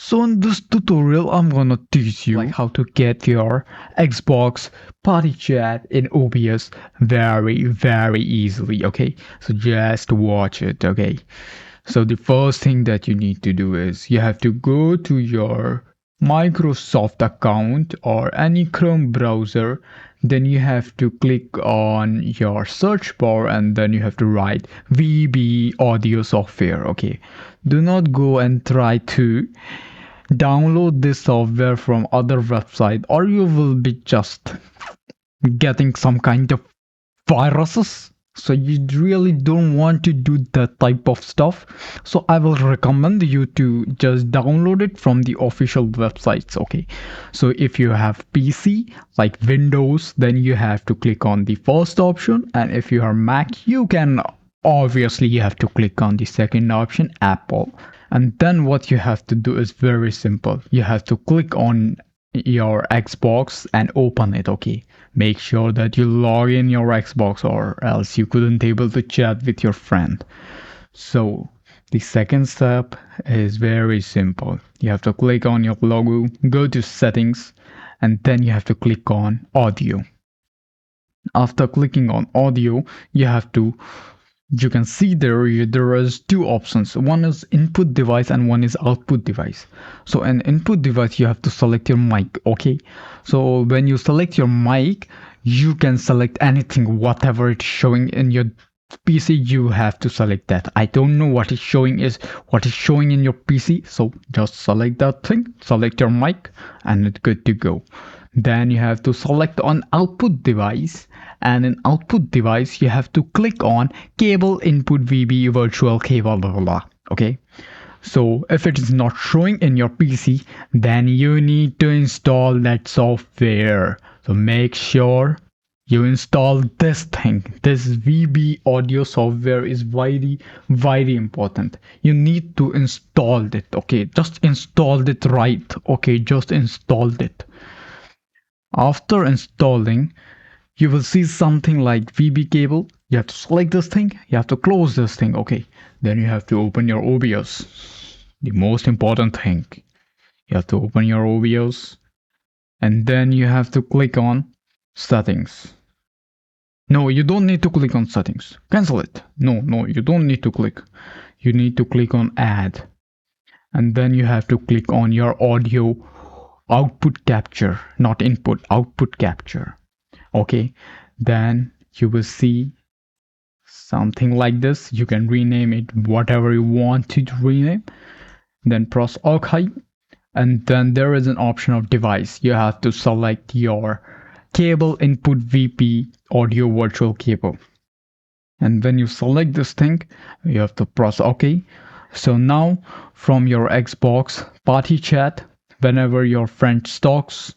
So in this tutorial, I'm gonna teach you like how to get your Xbox party chat in OBS very easily, okay? So just watch it, okay? So the first thing that you need to do is you have to go to your Microsoft account or any Chrome browser. Then you have to click on your search bar and then you have to write VB audio software, okay? Do not go and try to download this software from other website or you will be just getting some kind of viruses. So you really don't want to do that type of stuff. So I will recommend you to just download it from the official websites, okay? So if you have PC like Windows, then you have to click on the first option, and if you are Mac, you can obviously you have to click on the second option, Apple. And then what you have to do is very simple. You have to click on your Xbox and open it, okay? Make sure that you log in your Xbox or else you couldn't able to chat with your friend. So the second step is very simple. You have to click on your logo, go to settings, and then you have to click on audio. After clicking on audio, you can see there is two options. One is input device and one is output device. So an input device, you have to select your mic, okay? So when you select your mic, you can select anything, whatever it's showing in your PC, you have to select that. I don't know what is showing in your PC, so just select that thing, select your mic, and it's good to go. Then you have to select on output device, and in output device you have to click on cable input VB virtual cable, blah, blah, blah. Okay, so if it is not showing in your PC, then you need to install that software. So make sure you install this thing. This VB audio software is very important. You need to install it, okay? Just install it right, okay? Just install it. After installing, you will see something like VB cable. You have to select this thing, you have to close this thing, okay? Then you have to open your OBS. The most important thing. You have to open your OBS and then you have to click on settings. No, you don't need to click on settings. Cancel it. No, you don't need to click. You need to click on add. And then you have to click on your audio output capture, not input, output capture. Okay, then you will see something like this. You can rename it whatever you want to rename. Then press OK, and then there is an option of device. You have to select your cable input VP audio virtual cable, and when you select this thing, you have to press OK. So now from your Xbox party chat, whenever your friend talks,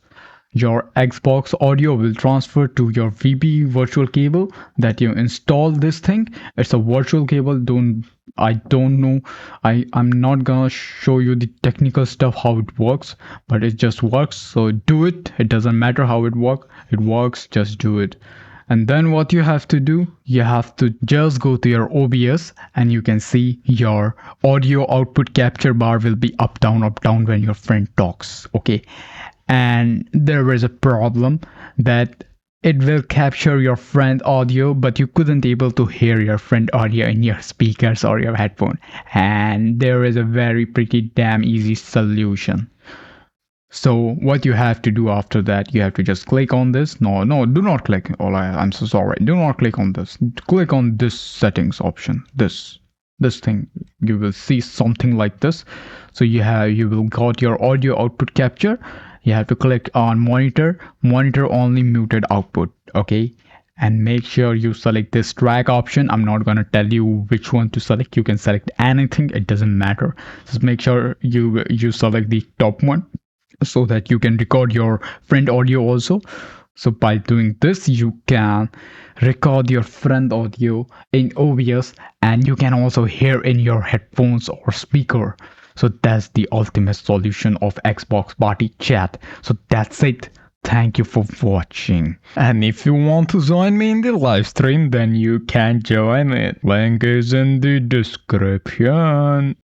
your Xbox audio will transfer to your VB virtual cable that you install this thing. It's a virtual cable. I don't know. I'm not gonna show you the technical stuff how it works, but it just works. So do it. It doesn't matter how it works. It works. Just do it. And then what you have to do, you have to just go to your OBS and you can see your audio output capture bar will be up down when your friend talks, okay? And there is a problem that it will capture your friend audio, but you couldn't able to hear your friend audio in your speakers or your headphone. And there is a very pretty damn easy solution. So what you have to do after that, you have to just click on this. No, do not click. I'm so sorry. Do not click on this. Click on this settings option. This thing. You will see something like this. So you will got your audio output capture. You have to click on monitor only muted output, okay? And make sure you select this track option. I'm not gonna tell you which one to select. You can select anything, it doesn't matter. Just make sure you select the top one so that you can record your friend audio also. So by doing this, you can record your friend audio in OBS and you can also hear in your headphones or speaker. So that's the ultimate solution of Xbox party chat. So that's it. Thank you for watching. And if you want to join me in the live stream, then you can join it. Link is in the description.